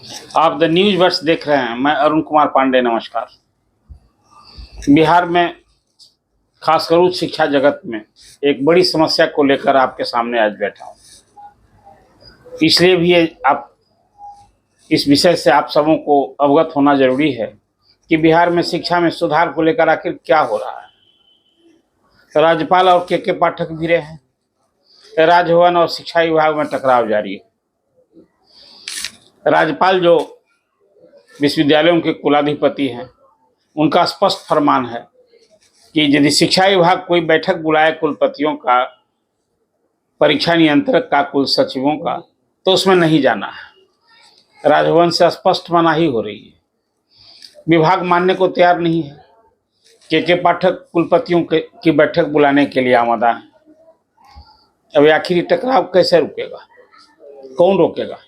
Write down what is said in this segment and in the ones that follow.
आप the news verse देख रहे हैं। मैं अरुण कुमार पांडे, नमस्कार। बिहार में खासकर उच्च शिक्षा जगत में एक बड़ी समस्या को लेकर आपके सामने आज बैठा हूँ। इसलिए भी आप इस विषय से आप सबों को अवगत होना जरूरी है कि बिहार में शिक्षा में सुधार को लेकर आखिर क्या हो रहा है। राज्यपाल और के पाठक भिड़े हैं। राजभवन और शिक्षा विभाग में टकराव जारी है। राज्यपाल जो विश्वविद्यालयों के कुलाधिपति हैं, उनका स्पष्ट फरमान है कि यदि शिक्षा विभाग कोई बैठक बुलाए कुलपतियों का, परीक्षा नियंत्रक का, कुल सचिवों का, तो उसमें नहीं जाना है। राजभवन से स्पष्ट मनाही हो रही है। विभाग मानने को तैयार नहीं है। के पाठक कुलपतियों की बैठक बुलाने के लिए आमादा है। अब आखिर टकराव कैसे रुकेगा? कौन रोकेगा?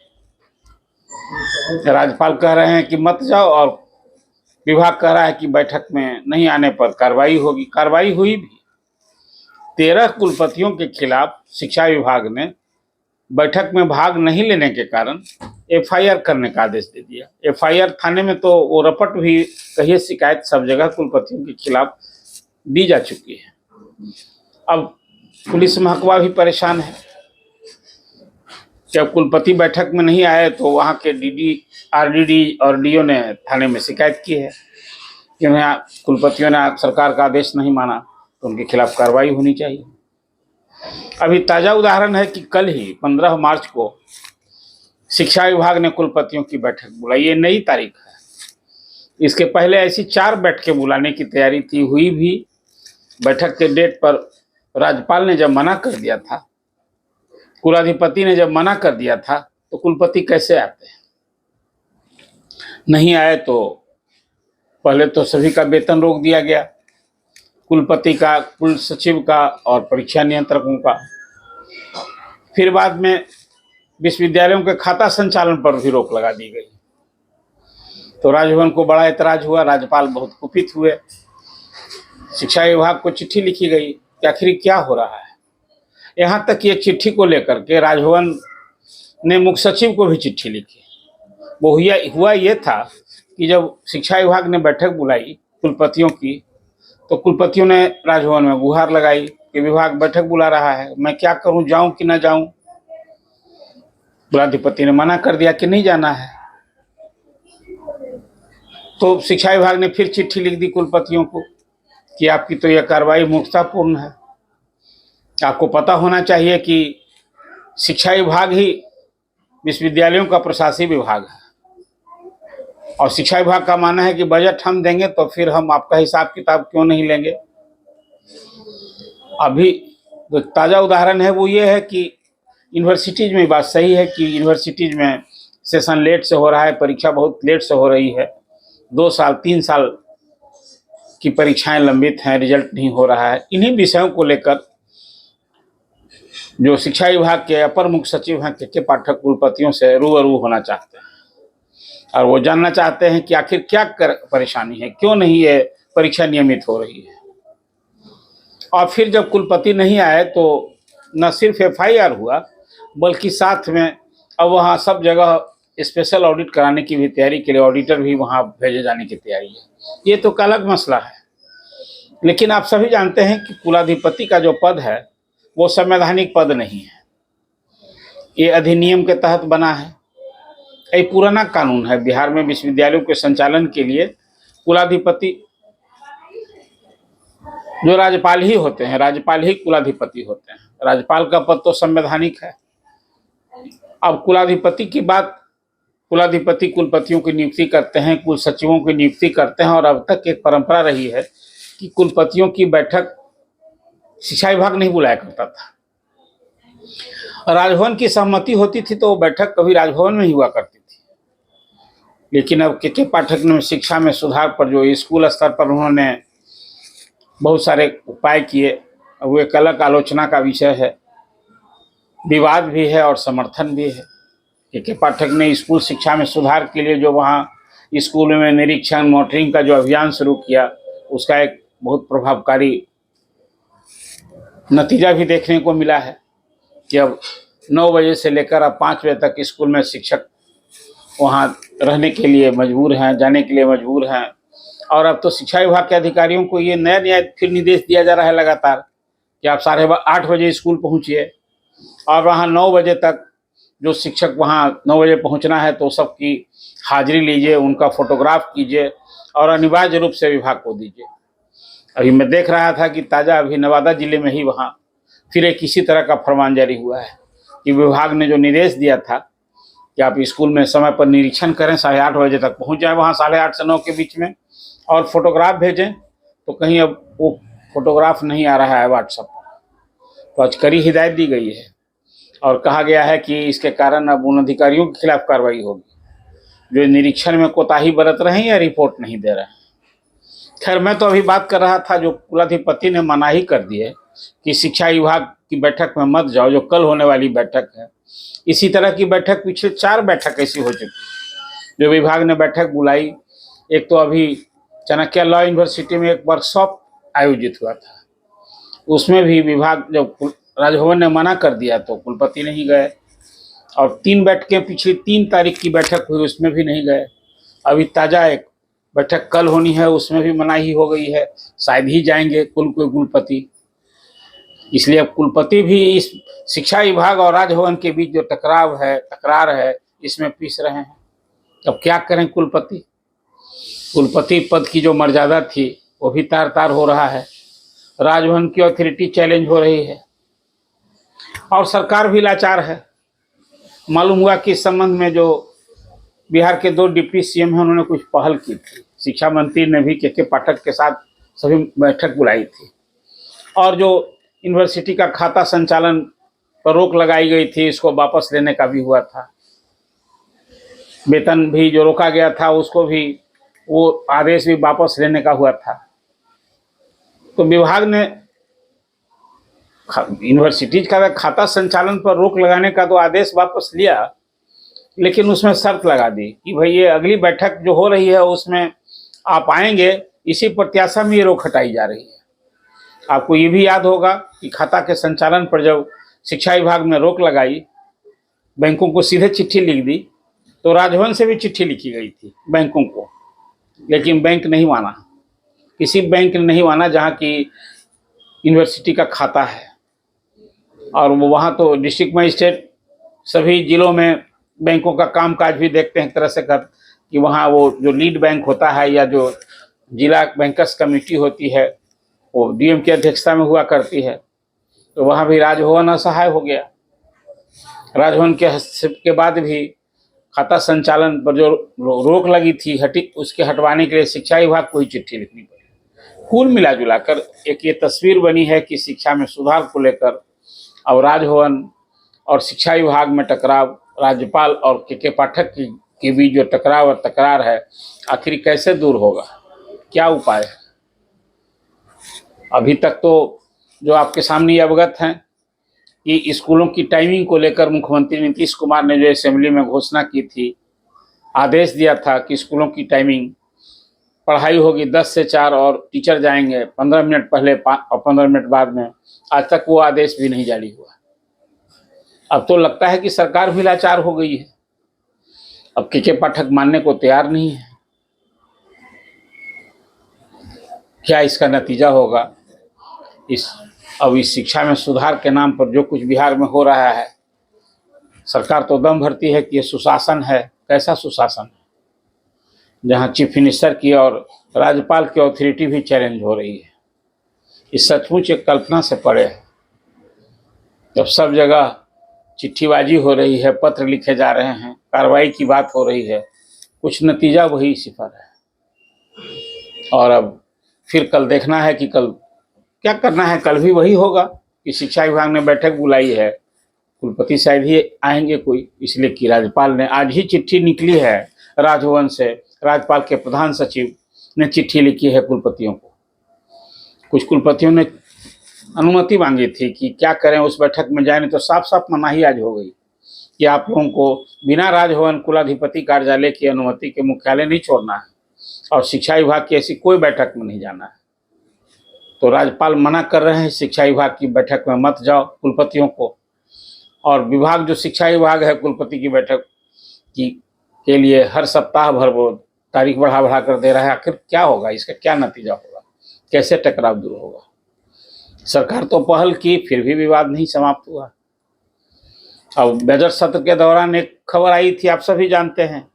राज्यपाल कह रहे हैं कि मत जाओ और विभाग कह रहा है कि बैठक में नहीं आने पर कार्रवाई होगी। कार्रवाई हुई भी। 13 कुलपतियों के खिलाफ शिक्षा विभाग ने बैठक में भाग नहीं लेने के कारण एफआईआर करने का आदेश दे दिया। एफआईआर थाने में तो वो रपट भी कहिए, शिकायत सब जगह कुलपतियों के खिलाफ दी जा चुकी है। अब पुलिस महकमा भी परेशान है। जब कुलपति बैठक में नहीं आए तो वहाँ के डीडी, आरडीडी और डीओ ने थाने में शिकायत की है कि उन्हें कुलपतियों ने सरकार का आदेश नहीं माना, तो उनके खिलाफ कार्रवाई होनी चाहिए। अभी ताज़ा उदाहरण है कि कल ही 15 मार्च को शिक्षा विभाग ने कुलपतियों की बैठक बुलाई। ये नई तारीख है। इसके पहले ऐसी 4 बैठकें बुलाने की तैयारी थी, हुई भी। बैठक के डेट पर राज्यपाल ने जब मना कर दिया था, कुलाधिपति ने जब मना कर दिया था, तो कुलपति कैसे आते हैं? नहीं आए तो पहले तो सभी का वेतन रोक दिया गया, कुलपति का, कुल सचिव का और परीक्षा नियंत्रकों का। फिर बाद में विश्वविद्यालयों के खाता संचालन पर भी रोक लगा दी गई। तो राजभवन को बड़ा ऐतराज हुआ। राज्यपाल बहुत कुपित हुए। शिक्षा विभाग को चिट्ठी लिखी गई कि आखिर क्या हो रहा है। यहाँ तक कि एक चिट्ठी को लेकर के राजभवन ने मुख्य सचिव को भी चिट्ठी लिखी। वो हुआ ये था कि जब शिक्षा विभाग ने बैठक बुलाई कुलपतियों की, तो कुलपतियों ने राजभवन में गुहार लगाई कि विभाग बैठक बुला रहा है, मैं क्या करूं, जाऊं कि ना जाऊं। कुलाधिपति ने मना कर दिया कि नहीं जाना है। तो शिक्षा विभाग ने फिर चिट्ठी लिख दी कुलपतियों को कि आपकी तो यह कार्रवाई मूर्खतापूर्ण है। आपको पता होना चाहिए कि शिक्षा विभाग ही विश्वविद्यालयों का प्रशासनिक विभाग है, और शिक्षा विभाग का मानना है कि बजट हम देंगे तो फिर हम आपका हिसाब किताब क्यों नहीं लेंगे। अभी जो ताज़ा उदाहरण है वो ये है कि यूनिवर्सिटीज़ में बात सही है कि यूनिवर्सिटीज़ में सेशन लेट से हो रहा है, परीक्षा बहुत लेट से हो रही है। 2 साल 3 साल की परीक्षाएं लंबित हैं, रिजल्ट नहीं हो रहा है। इन्हीं विषयों को लेकर जो शिक्षा विभाग के अपर मुख्य सचिव हैं के पाठक कुलपतियों से रूबरू होना चाहते हैं, और वो जानना चाहते हैं कि आखिर क्या परेशानी है, क्यों नहीं ये परीक्षा नियमित हो रही है। और फिर जब कुलपति नहीं आए तो न सिर्फ एफआईआर हुआ, बल्कि साथ में अब वहाँ सब जगह स्पेशल ऑडिट कराने की भी तैयारी के लिए ऑडिटर भी वहाँ भेजे जाने की तैयारी है। ये तो अलग मसला है। लेकिन आप सभी जानते हैं कि कुलाधिपति का जो पद है वो संवैधानिक पद नहीं है। ये अधिनियम के तहत बना है। एक पुराना कानून है। बिहार में विश्वविद्यालयों के संचालन के लिए कुलाधिपति जो राज्यपाल ही होते हैं, राज्यपाल ही कुलाधिपति होते हैं। राज्यपाल का पद तो संवैधानिक है। अब कुलाधिपति की बात, कुलाधिपति कुलपतियों की नियुक्ति करते हैं, कुल सचिवों की नियुक्ति करते हैं, और अब तक एक परंपरा रही है कि कुलपतियों की बैठक शिक्षा विभाग नहीं बुलाया करता था। राजभवन की सहमति होती थी तो वो बैठक कभी राजभवन में ही हुआ करती थी। लेकिन अब के पाठक ने शिक्षा में सुधार पर जो स्कूल स्तर पर उन्होंने बहुत सारे उपाय किए, वो एक अलग आलोचना का विषय है। विवाद भी है और समर्थन भी है। के पाठक ने स्कूल शिक्षा में सुधार के लिए जो वहाँ स्कूल में निरीक्षण, मॉनिटरिंग का जो अभियान शुरू किया, उसका एक बहुत प्रभावकारी नतीजा भी देखने को मिला है कि अब 9 बजे से लेकर अब 5 बजे तक स्कूल में शिक्षक वहाँ रहने के लिए मजबूर हैं, जाने के लिए मजबूर हैं। और अब तो शिक्षा विभाग के अधिकारियों को ये नया नया फिर निर्देश दिया जा रहा है लगातार कि आप 8:30 स्कूल पहुँचिए और वहाँ 9 बजे तक जो शिक्षक वहाँ 9 बजे पहुँचना है तो सबकी हाजिरी लीजिए, उनका फोटोग्राफ कीजिए और अनिवार्य रूप से विभाग को दीजिए। अभी मैं देख रहा था कि ताज़ा अभी नवादा जिले में ही वहाँ फिर एक इसी तरह का फरमान जारी हुआ है कि विभाग ने जो निर्देश दिया था कि आप स्कूल में समय पर निरीक्षण करें, 8:30 बजे तक पहुँच जाएँ वहाँ 8:30 से 9 के बीच में और फोटोग्राफ भेजें, तो कहीं अब वो फोटोग्राफ नहीं आ रहा है व्हाट्सएप पर। तो आज कड़ी हिदायत दी गई है और कहा गया है कि इसके कारण अब उन अधिकारियों के खिलाफ कार्रवाई होगी जो निरीक्षण में कोताही बरत रहे हैं या रिपोर्ट नहीं दे रहे हैं। खैर, मैं तो अभी बात कर रहा था जो कुलाधिपति ने मनाही कर दी है कि शिक्षा विभाग की बैठक में मत जाओ, जो कल होने वाली बैठक है। इसी तरह की बैठक पिछले 4 बैठक ऐसी हो चुकी जो विभाग ने बैठक बुलाई। एक तो अभी चाणक्य लॉ यूनिवर्सिटी में एक वर्कशॉप आयोजित हुआ था, उसमें भी विभाग जब राजभवन ने मना कर दिया तो कुलपति नहीं गए। और 3 बैठकें पिछली 3 तारीख की बैठक हुई, उसमें भी नहीं गए। अभी ताज़ा एक बैठक कल होनी है, उसमें भी मनाही हो गई है, शायद ही जाएंगे कुलपति। इसलिए अब कुलपति भी इस शिक्षा विभाग और राजभवन के बीच जो तकरार है, इसमें पिस रहे हैं। अब क्या करें कुलपति पद की जो मर्यादा थी वो भी तार तार हो रहा है, राजभवन की अथॉरिटी चैलेंज हो रही है और सरकार भी लाचार है। मालूम हुआ कि इस संबंध में जो बिहार के 2 डिप्टी सीएम हैं उन्होंने कुछ पहल की थी। शिक्षा मंत्री ने भी के पाठक के साथ सभी बैठक बुलाई थी और जो यूनिवर्सिटी का खाता संचालन पर रोक लगाई गई थी, इसको वापस लेने का भी हुआ था। वेतन भी जो रोका गया था उसको भी वो आदेश भी वापस लेने का हुआ था। तो विभाग ने यूनिवर्सिटी का खाता संचालन पर रोक लगाने का तो आदेश वापस लिया, लेकिन उसमें शर्त लगा दी कि भाई ये अगली बैठक जो हो रही है उसमें आप आएंगे, इसी प्रत्याशा में ये रोक हटाई जा रही है। आपको ये भी याद होगा कि खाता के संचालन पर जब शिक्षा विभाग ने रोक लगाई, बैंकों को सीधे चिट्ठी लिख दी, तो राजभवन से भी चिट्ठी लिखी गई थी बैंकों को, लेकिन बैंक नहीं माना। किसी बैंक ने नहीं माना जहाँ की यूनिवर्सिटी का खाता है। और वो वहाँ तो डिस्ट्रिक्ट मजिस्ट्रेट सभी जिलों में बैंकों का कामकाज भी देखते हैं एक तरह से कि वहाँ वो जो लीड बैंक होता है या जो जिला बैंकर्स कमेटी होती है वो डीएम की अध्यक्षता में हुआ करती है। तो वहाँ भी राजभवन असहाय हो गया। राजभवन के हस्तक्षेप के बाद भी खाता संचालन पर जो रोक लगी थी उसके हटवाने के लिए शिक्षा विभाग को ही चिट्ठी लिखनी पड़ी। कुल मिला जुला कर एक ये तस्वीर बनी है कि शिक्षा में सुधार को लेकर अब राजभवन और शिक्षा विभाग में टकराव, राज्यपाल और के पाठक के बीच जो टकराव और तकरार है, आखिर कैसे दूर होगा, क्या उपाय है? अभी तक तो जो आपके सामने अवगत हैं कि स्कूलों की टाइमिंग को लेकर मुख्यमंत्री नीतीश कुमार ने जो असेंबली में घोषणा की थी, आदेश दिया था कि स्कूलों की टाइमिंग पढ़ाई होगी 10 से 4 और टीचर जाएंगे 15 मिनट पहले और 15 मिनट बाद में। आज तक वो आदेश भी नहीं जारी हुआ। अब तो लगता है कि सरकार भी लाचार हो गई है। अब के पाठक मानने को तैयार नहीं है। क्या इसका नतीजा होगा? अब इस शिक्षा में सुधार के नाम पर जो कुछ बिहार में हो रहा है, सरकार तो दम भरती है कि ये सुशासन है। कैसा सुशासन है जहां चीफ मिनिस्टर की और राज्यपाल की अथॉरिटी भी चैलेंज हो रही है। इस सचमुच एक कल्पना से परे है। जब सब जगह चिट्ठीबाजी हो रही है, पत्र लिखे जा रहे हैं, कार्रवाई की बात हो रही है, कुछ नतीजा वही सिफर है। और अब फिर कल देखना है कि कल क्या करना है। कल भी वही होगा कि शिक्षा विभाग ने बैठक बुलाई है, कुलपति शायद ही आएंगे कोई, इसलिए कि राज्यपाल ने आज ही चिट्ठी निकली है राजभवन से, राज्यपाल के प्रधान सचिव ने चिट्ठी लिखी है कुलपतियों को। कुछ कुलपतियों ने अनुमति मांगी थी कि क्या करें, उस बैठक में जाए, तो साफ साफ मनाही आज हो गई कि आप लोगों को बिना राजभवन कुलाधिपति कार्यालय की अनुमति के मुख्यालय नहीं छोड़ना है और शिक्षा विभाग की ऐसी कोई बैठक में नहीं जाना है। तो राज्यपाल मना कर रहे हैं शिक्षा विभाग की बैठक में मत जाओ कुलपतियों को, और विभाग जो शिक्षा विभाग है कुलपति की बैठक की के लिए हर सप्ताह भर वो तारीख बढ़ा बढ़ा कर दे रहा है। आखिर क्या होगा, इसका क्या नतीजा होगा, कैसे टकराव दूर होगा? सरकार तो पहल की, फिर भी विवाद नहीं समाप्त हुआ। अब बजट सत्र के दौरान एक खबर आई थी, आप सभी जानते हैं,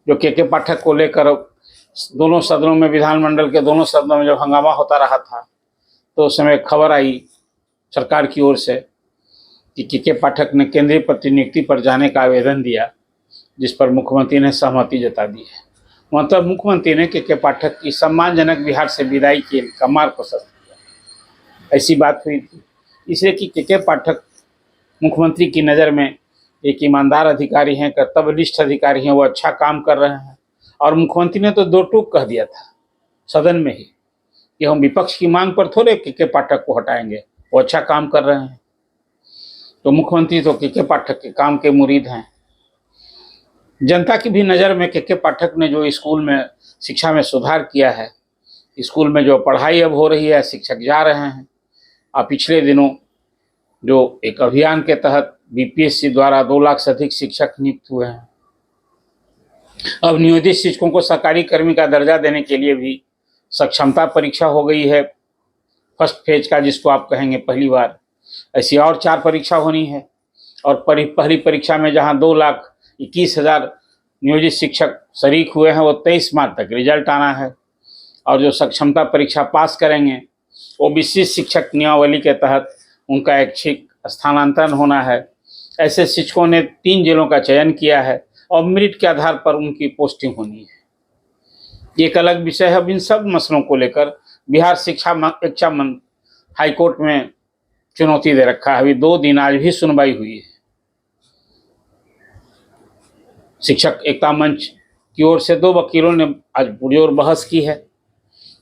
जो के पाठक को लेकर दोनों सदनों में, विधानमंडल के दोनों सदनों में जब हंगामा होता रहा था, तो उस समय खबर आई सरकार की ओर से कि के पाठक ने केंद्रीय प्रतिनियुक्ति पर जाने का आवेदन दिया, जिस पर मुख्यमंत्री ने सहमति जता दी है। मतलब मुख्यमंत्री ने के पाठक की सम्मानजनक बिहार से विदाई का मार्ग प्रशस्त किया, ऐसी बात हुई थी। इसलिए कि के पाठक मुख्यमंत्री की नज़र में एक ईमानदार अधिकारी हैं, कर्तव्यनिष्ठ अधिकारी हैं, वो अच्छा काम कर रहे हैं। और मुख्यमंत्री ने तो दो टूक कह दिया था सदन में ही कि हम विपक्ष की मांग पर थोड़े के पाठक को हटाएंगे, वो अच्छा काम कर रहे हैं। तो मुख्यमंत्री तो के पाठक के काम के मुरीद हैं। जनता की भी नज़र में के पाठक ने जो स्कूल में शिक्षा में सुधार किया है, स्कूल में जो पढ़ाई अब हो रही है, शिक्षक जा रहे हैं। और पिछले दिनों जो एक अभियान के तहत बीपीएससी द्वारा 2 लाख से अधिक शिक्षक नियुक्त हुए हैं। अब नियोजित शिक्षकों को सरकारी कर्मी का दर्जा देने के लिए भी सक्षमता परीक्षा हो गई है, फर्स्ट फेज का, जिसको आप कहेंगे पहली बार। ऐसी और 4 परीक्षा होनी है। और पहली परीक्षा में जहां 2,21,000 नियोजित शिक्षक शरीक हुए हैं, वो 23 मार्च तक रिजल्ट आना है। और जो सक्षमता परीक्षा पास करेंगे, वो विशिष्ट शिक्षक नियमावली के तहत उनका ऐच्छिक स्थानांतरण होना है। ऐसे शिक्षकों ने 3 जिलों का चयन किया है और मेरिट के आधार पर उनकी पोस्टिंग होनी है। एक अलग विषय है। अब इन सब मसलों को लेकर बिहार शिक्षा हाईकोर्ट में चुनौती दे रखा है। अभी 2 दिन आज भी सुनवाई हुई है। शिक्षक एकता मंच की ओर से 2 वकीलों ने आज पुरजोर बहस की है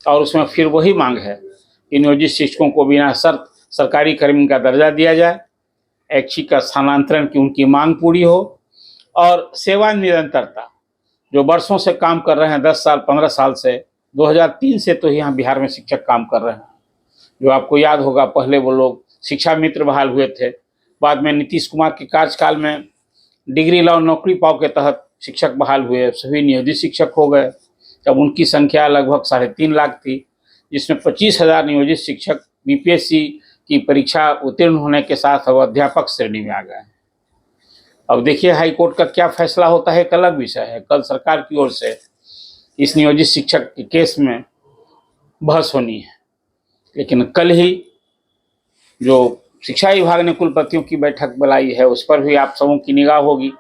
और उसमें फिर वही मांग है कि नियोजित शिक्षकों को बिना शर्त सरकारी कर्मी का दर्जा दिया जाए, ऐच्छिक का स्थानांतरण की उनकी मांग पूरी हो और सेवा निरंतरता, जो वर्षों से काम कर रहे हैं, 10 साल 15 साल से, 2003 से तो यहाँ बिहार में शिक्षक काम कर रहे हैं। जो आपको याद होगा, पहले वो लोग शिक्षा मित्र बहाल हुए थे, बाद में नीतीश कुमार के कार्यकाल में डिग्री लाओ नौकरी पाओ के तहत शिक्षक बहाल हुए, सभी नियोजित शिक्षक हो गए। तब उनकी संख्या लगभग 3.5 लाख थी, जिसमें 25,000 नियोजित शिक्षक बीपीएससी की परीक्षा उत्तीर्ण होने के साथ अब अध्यापक श्रेणी में आ गए। अब देखिए हाईकोर्ट का क्या फैसला होता है, एक अलग विषय है। कल सरकार की ओर से इस नियोजित शिक्षक के केस में बहस होनी है, लेकिन कल ही जो शिक्षा विभाग ने कुलपतियों की बैठक बुलाई है, उस पर भी आप सबों की निगाह होगी।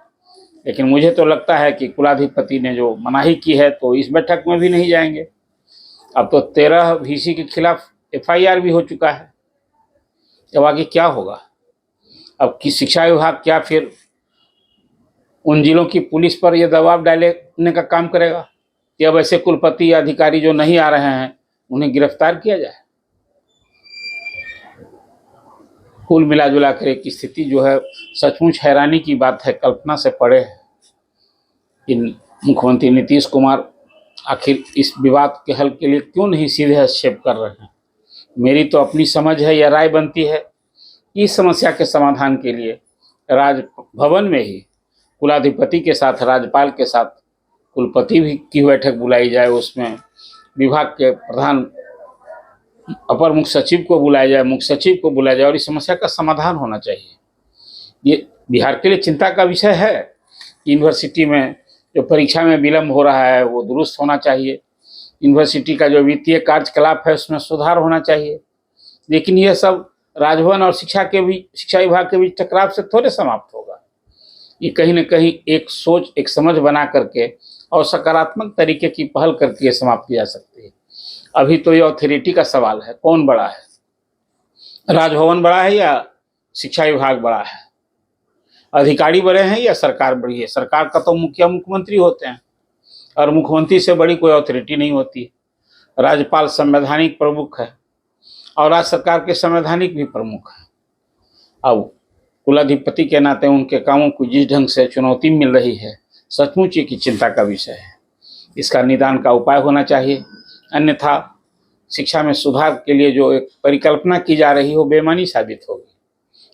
लेकिन मुझे तो लगता है कि कुलाधिपति ने जो मनाही की है, तो इस बैठक में भी नहीं जाएंगे। अब तो 13 वीसी के खिलाफ एफआईआर भी हो चुका है। अब आगे क्या होगा? अब की शिक्षा विभाग क्या फिर उन जिलों की पुलिस पर यह दबाव डालने का काम करेगा कि अब ऐसे कुलपति या अधिकारी जो नहीं आ रहे हैं, उन्हें गिरफ्तार किया जाए? कुल मिला जुला कर एक स्थिति जो है सचमुच हैरानी की बात है, कल्पना से परे है। इन मुख्यमंत्री नीतीश कुमार आखिर इस विवाद के हल के लिए क्यों नहीं सीधे हस्तक्षेप कर रहे हैं? मेरी तो अपनी समझ है या राय बनती है कि इस समस्या के समाधान के लिए राजभवन में ही कुलाधिपति के साथ, राज्यपाल के साथ कुलपति भी की बैठक बुलाई जाए, उसमें विभाग के प्रधान अपर मुख्य सचिव को बुलाया जाए, मुख्य सचिव को बुलाया जाए और इस समस्या का समाधान होना चाहिए। ये बिहार के लिए चिंता का विषय है। यूनिवर्सिटी में जो परीक्षा में विलम्ब हो रहा है, वो दुरुस्त होना चाहिए। यूनिवर्सिटी का जो वित्तीय कार्यकलाप है, उसमें सुधार होना चाहिए। लेकिन यह सब राजभवन और शिक्षा विभाग के बीच टकराव से थोड़े समाप्त होगा। ये कहीं न कहीं एक सोच, एक समझ बना करके और सकारात्मक तरीके की पहल करके समाप्त की जा सकती है। अभी तो ये अथॉरिटी का सवाल है, कौन बड़ा है? राजभवन बड़ा है या शिक्षा विभाग बड़ा है? अधिकारी बड़े हैं या सरकार बड़ी है? सरकार का तो मुखिया मुख्यमंत्री होते हैं और मुख्यमंत्री से बड़ी कोई अथॉरिटी नहीं होती। राज्यपाल संवैधानिक प्रमुख है और राज्य सरकार के संवैधानिक भी प्रमुख है। अब कुलाधिपति के नाते उनके कामों को जिस ढंग से चुनौती मिल रही है, सचमुच की चिंता का विषय है। इसका निदान का उपाय होना चाहिए, अन्यथा शिक्षा में सुधार के लिए जो एक परिकल्पना की जा रही हो, बेमानी साबित होगी।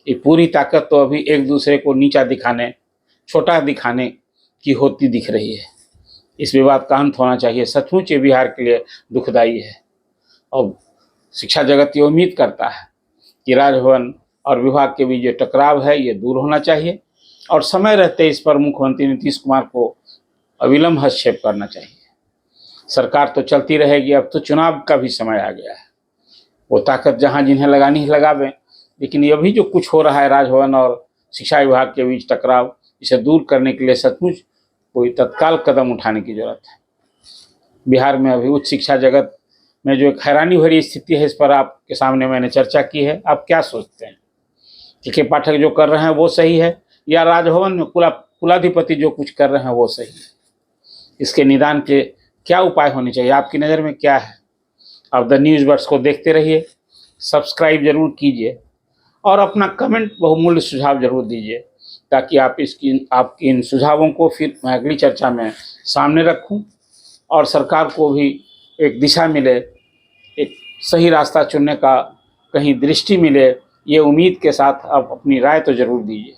ये पूरी ताकत तो अभी एक दूसरे को नीचा दिखाने, छोटा दिखाने की होती दिख रही है। इस विवाद का अंत होना चाहिए। सचमुच ये बिहार के लिए दुखदायी है और शिक्षा जगत ये उम्मीद करता है कि राजभवन और विभाग के बीच जो टकराव है ये दूर होना चाहिए और समय रहते इस पर मुख्यमंत्री नीतीश कुमार को अविलंब हस्तक्षेप करना चाहिए। सरकार तो चलती रहेगी, अब तो चुनाव का भी समय आ गया है। वो ताकत जहां जिन्हें लगानी है लगावें, लेकिन ये भी जो कुछ हो रहा है राजभवन और शिक्षा विभाग के बीच टकराव, इसे दूर करने के लिए सचमुच कोई तत्काल कदम उठाने की जरूरत है। बिहार में अभी उच्च शिक्षा जगत में जो एक हैरानी भरी स्थिति है, इस पर आपके सामने मैंने चर्चा की है। आप क्या सोचते हैं कि के पाठक जो कर रहे हैं वो सही है या राजभवन में कुलाधिपति जो कुछ कर रहे हैं वो सही है? इसके निदान के क्या उपाय होने चाहिए? आपकी नज़र में क्या है? आप द न्यूज़ बर्ड्स को देखते रहिए, सब्सक्राइब जरूर कीजिए और अपना कमेंट बहुमूल्य सुझाव जरूर दीजिए, ताकि आपकी इन सुझावों को फिर मैं अगली चर्चा में सामने रखूं और सरकार को भी एक दिशा मिले, एक सही रास्ता चुनने का कहीं दृष्टि मिले। ये उम्मीद के साथ आप अपनी राय तो जरूर दीजिए।